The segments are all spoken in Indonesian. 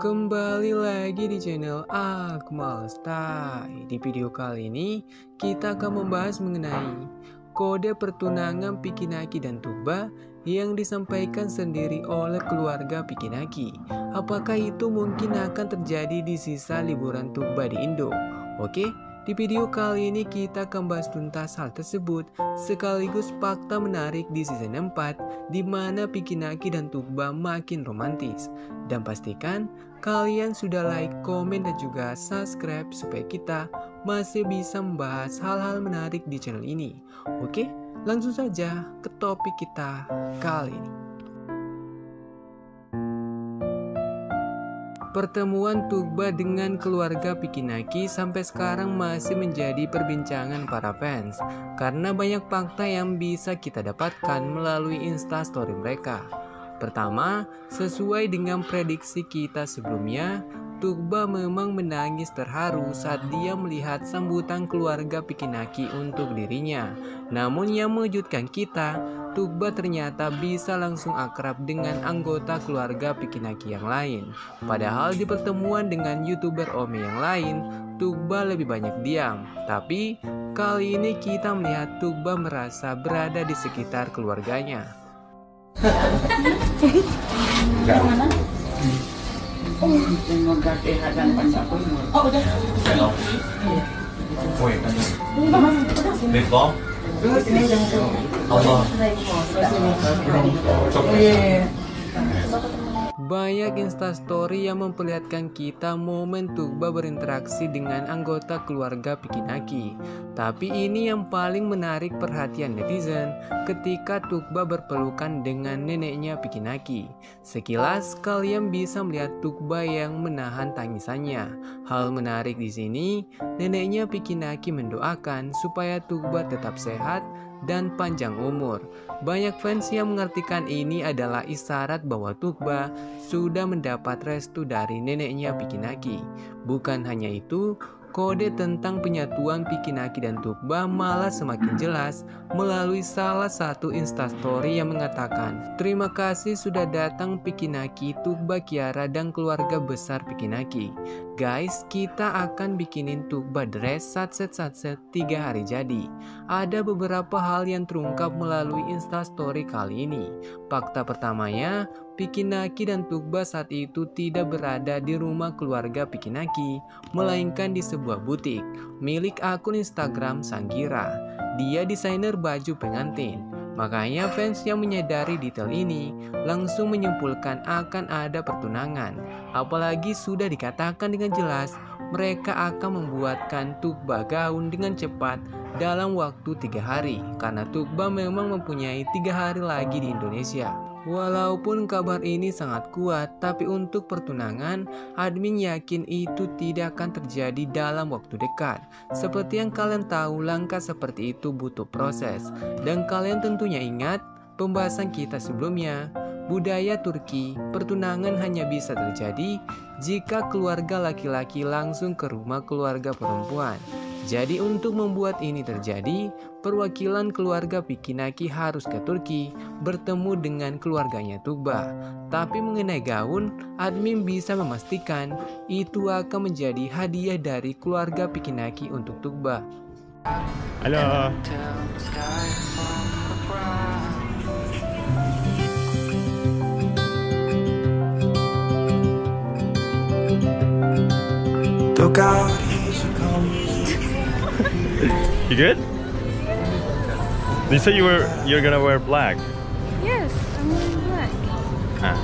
Kembali lagi di channel Akmal Style. Di video kali ini kita akan membahas mengenai kode pertunangan Pikinaki dan Tuba yang disampaikan sendiri oleh keluarga Pikinaki. Apakah itu mungkin akan terjadi di sisa liburan Tuba di Indo? Oke, di video kali ini kita akan bahas tuntas hal tersebut sekaligus fakta menarik di season 4 di mana Pikinaki dan Tuba makin romantis. Dan pastikan kalian sudah like, komen, dan juga subscribe supaya kita masih bisa membahas hal-hal menarik di channel ini. Oke, langsung saja ke topik kita kali ini. Pertemuan Tuba dengan keluarga Pikinaki sampai sekarang masih menjadi perbincangan para fans karena banyak fakta yang bisa kita dapatkan melalui instastory mereka. Pertama, sesuai dengan prediksi kita sebelumnya, Tuba memang menangis terharu saat dia melihat sambutan keluarga Pikinaki untuk dirinya. Namun yang mengejutkan kita, Tuba ternyata bisa langsung akrab dengan anggota keluarga Pikinaki yang lain. Padahal di pertemuan dengan YouTuber Ome yang lain, Tuba lebih banyak diam. Tapi kali ini kita melihat Tuba merasa berada di sekitar keluarganya. Mana? Oh, udah. Banyak instastory yang memperlihatkan kita momen Tuba berinteraksi dengan anggota keluarga Pikinaki. Tapi ini yang paling menarik perhatian netizen ketika Tuba berpelukan dengan neneknya Pikinaki. Sekilas kalian bisa melihat Tuba yang menahan tangisannya. Hal menarik di sini, neneknya Pikinaki mendoakan supaya Tuba tetap sehat dan panjang umur. Banyak fans yang mengartikan ini adalah isyarat bahwa Tuba sudah mendapat restu dari neneknya Pikinaki. Bukan hanya itu, kode tentang penyatuan Pikinaki dan Tuba malah semakin jelas melalui salah satu instastory yang mengatakan, "Terima kasih sudah datang Pikinaki, Tuba, Kiara, dan keluarga besar Pikinaki. Guys, kita akan bikinin Tuba dress satset 3 hari jadi." Ada beberapa hal yang terungkap melalui instastory kali ini. Fakta pertamanya, Pikinaki dan Tuba saat itu tidak berada di rumah keluarga Pikinaki, melainkan di sebuah butik milik akun Instagram Sanggira. Dia desainer baju pengantin. Makanya fans yang menyadari detail ini langsung menyimpulkan akan ada pertunangan. Apalagi sudah dikatakan dengan jelas mereka akan membuatkan Tuba gaun dengan cepat dalam waktu 3 hari. Karena Tuba memang mempunyai 3 hari lagi di Indonesia. Walaupun kabar ini sangat kuat, tapi untuk pertunangan, admin yakin itu tidak akan terjadi dalam waktu dekat. Seperti yang kalian tahu, langkah seperti itu butuh proses. Dan kalian tentunya ingat pembahasan kita sebelumnya, budaya Turki, pertunangan hanya bisa terjadi jika keluarga laki-laki langsung ke rumah keluarga perempuan. Jadi untuk membuat ini terjadi, perwakilan keluarga Pikinaki harus ke Turki bertemu dengan keluarganya Tuba. Tapi mengenai gaun, admin bisa memastikan itu akan menjadi hadiah dari keluarga Pikinaki untuk Tuba. Halo. Look out, here she comes. You good? You said you're gonna wear black. Yes, I'm wearing black. Ah,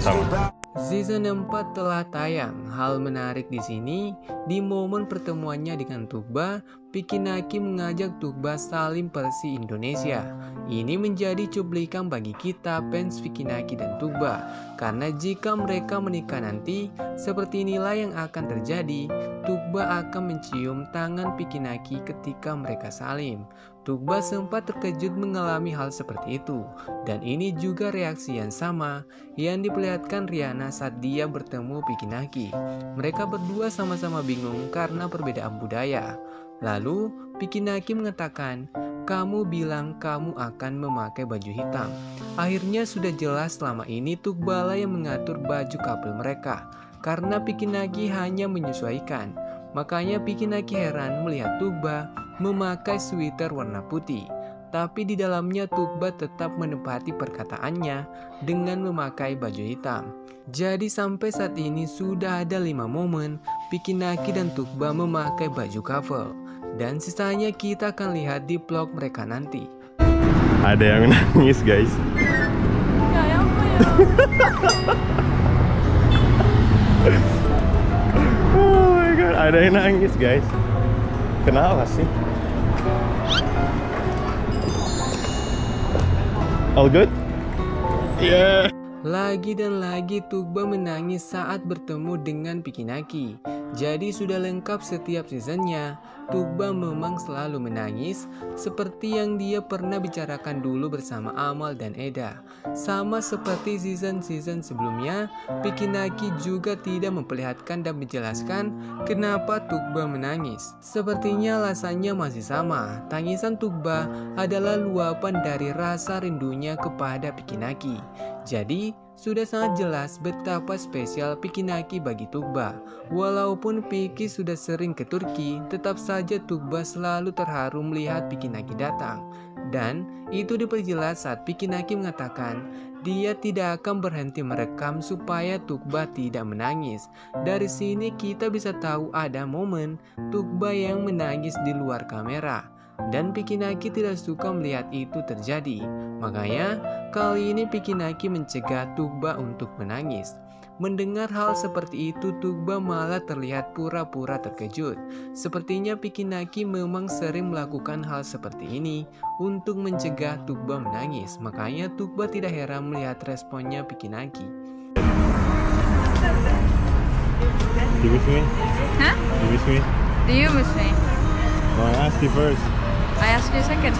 sama. Season 4 telah tayang. Hal menarik di sini, di momen pertemuannya dengan Tuba, Pikinaki mengajak Tuba salim Persi Indonesia. Ini menjadi cuplikan bagi kita fans Pikinaki dan Tuba, karena jika mereka menikah nanti, seperti inilah yang akan terjadi. Tuba akan mencium tangan Pikinaki ketika mereka salim. Tuba sempat terkejut mengalami hal seperti itu, dan ini juga reaksi yang sama yang diperlihatkan Rihanna saat dia bertemu Pikinaki. Mereka berdua sama-sama bingung karena perbedaan budaya. Lalu Pikinaki mengatakan, "Kamu bilang kamu akan memakai baju hitam." Akhirnya sudah jelas selama ini Tuba yang mengatur baju couple mereka. karena Pikinaki hanya menyesuaikan. Makanya Pikinaki heran melihat Tugba memakai sweater warna putih. Tapi di dalamnya Tugba tetap menepati perkataannya dengan memakai baju hitam. Jadi sampai saat ini sudah ada 5 momen Pikinaki dan Tugba memakai baju couple. Dan sisanya kita akan lihat di vlog mereka nanti. Ada yang nangis guys. Ya apa ya? Oh my god, ada yang nangis guys. Kenapa sih? All good? Yeah. Lagi dan lagi Tugba menangis saat bertemu dengan Pikinaki. Jadi sudah lengkap setiap seasonnya. Tugba memang selalu menangis seperti yang dia pernah bicarakan dulu bersama Amal dan Eda. Sama seperti season-season sebelumnya, Pikinaki juga tidak memperlihatkan dan menjelaskan kenapa Tugba menangis. Sepertinya alasannya masih sama. Tangisan Tugba adalah luapan dari rasa rindunya kepada Pikinaki. Jadi, sudah sangat jelas betapa spesial Pikinaki bagi Tugba. Walaupun Piki sudah sering ke Turki, tetap saja Tugba selalu terharu melihat Pikinaki datang. Dan itu diperjelas saat Pikinaki mengatakan dia tidak akan berhenti merekam supaya Tugba tidak menangis. Dari sini kita bisa tahu ada momen Tugba yang menangis di luar kamera. Dan Pikinaki tidak suka melihat itu terjadi. Makanya kali ini Pikinaki mencegah Tugba untuk menangis. Mendengar hal seperti itu, Tugba malah terlihat pura-pura terkejut. Sepertinya Pikinaki memang sering melakukan hal seperti ini untuk mencegah Tugba menangis. Makanya Tugba tidak heran melihat responnya Pikinaki. You with me? Huh? You with me? Do you miss me? No, I asked you first. I asked you second.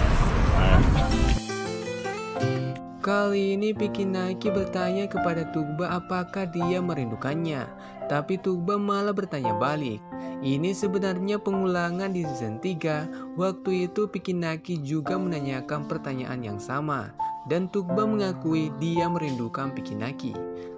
Kali ini Pikinaki bertanya kepada Tugba apakah dia merindukannya. Tapi Tugba malah bertanya balik. Ini sebenarnya pengulangan di season 3. Waktu itu Pikinaki juga menanyakan pertanyaan yang sama. Dan Tugba mengakui dia merindukan Pikinaki.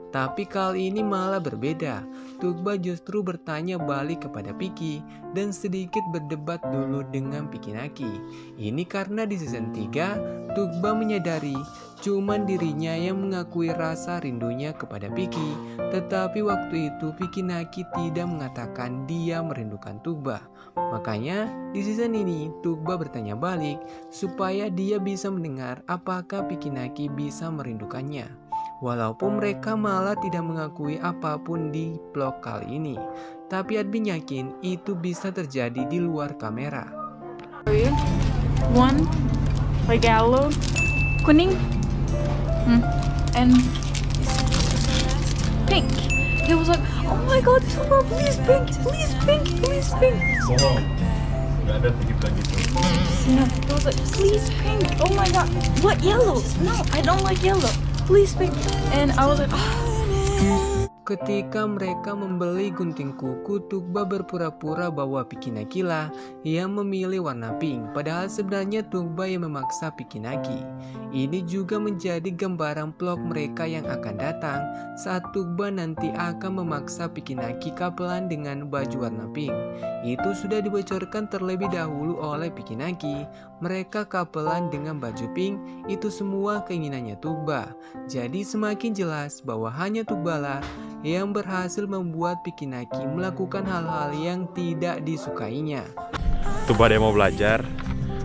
Tapi kali ini malah berbeda. Tugba justru bertanya balik kepada Piki dan sedikit berdebat dulu dengan Pikinaki. Ini karena di season 3, Tugba menyadari cuman dirinya yang mengakui rasa rindunya kepada Piki. Tetapi waktu itu Pikinaki tidak mengatakan dia merindukan Tugba. Makanya di season ini Tugba bertanya balik supaya dia bisa mendengar apakah Pikinaki bisa merindukannya. Walaupun mereka malah tidak mengakui apapun di vlog kali ini. Tapi admin yakin itu bisa terjadi di luar kamera. One, like yellow, kuning, and pink. He was like, oh my god, Tugba, please pink, please pink, please pink. Bohong. Gak ada begitu gitu. No, he was like, please pink. Oh my god, what yellow? No, I don't like yellow. Please pink. And I was like, Ketika mereka membeli gunting kuku, Tugba berpura-pura bahwa Pikinaki lah yang memilih warna pink. Padahal sebenarnya Tugba yang memaksa Pikinaki. Ini juga menjadi gambaran vlog mereka yang akan datang saat Tugba nanti akan memaksa Pikinaki kapelan dengan baju warna pink. Itu sudah dibocorkan terlebih dahulu oleh Pikinaki. Mereka kapelan dengan baju pink, itu semua keinginannya Tugba. Jadi semakin jelas bahwa hanya Tugba lah yang berhasil membuat Pikinaki melakukan hal-hal yang tidak disukainya. Tugba dia mau belajar,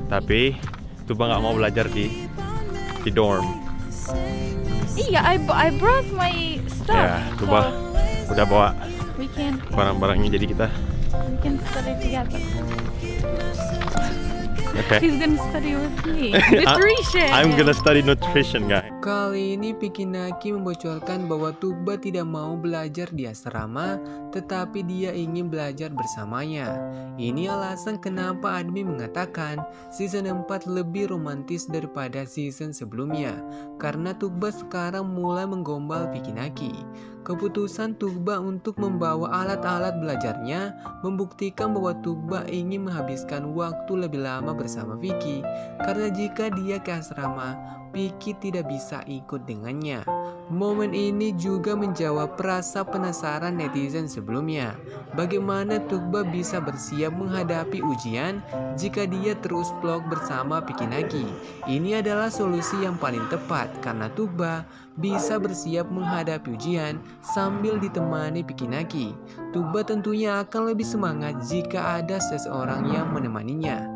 tapi Tugba nggak mau belajar di dorm. yeah, I brought my stuff. Ya, Tugba udah bawa We can barang-barangnya, jadi kita study together. okay. He's gonna study with me. Nutrition. I'm gonna study nutrition, guys. Kali ini Pikinaki membocorkan bahwa Tugba tidak mau belajar di asrama, tetapi dia ingin belajar bersamanya. Ini alasan kenapa admin mengatakan season 4 lebih romantis daripada season sebelumnya, karena Tugba sekarang mulai menggombal Pikinaki. Keputusan Tugba untuk membawa alat-alat belajarnya membuktikan bahwa Tugba ingin menghabiskan waktu lebih lama bersama Vicky, karena jika dia ke asrama, Piki tidak bisa ikut dengannya. Momen ini juga menjawab rasa penasaran netizen sebelumnya. Bagaimana Tugba bisa bersiap menghadapi ujian jika dia terus vlog bersama Piki Nagi? Ini adalah solusi yang paling tepat karena Tugba bisa bersiap menghadapi ujian sambil ditemani Piki Nagi. Tugba tentunya akan lebih semangat jika ada seseorang yang menemaninya.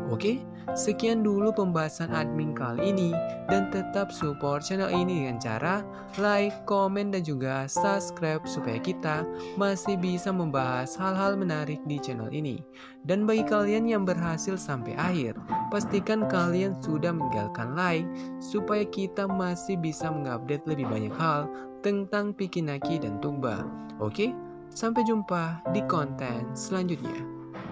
Oke, sekian dulu pembahasan admin kali ini, dan tetap support channel ini dengan cara like, komen, dan juga subscribe supaya kita masih bisa membahas hal-hal menarik di channel ini. Dan bagi kalian yang berhasil sampai akhir, pastikan kalian sudah meninggalkan like supaya kita masih bisa mengupdate lebih banyak hal tentang Piki Nagi dan Tugba. Oke, sampai jumpa di konten selanjutnya.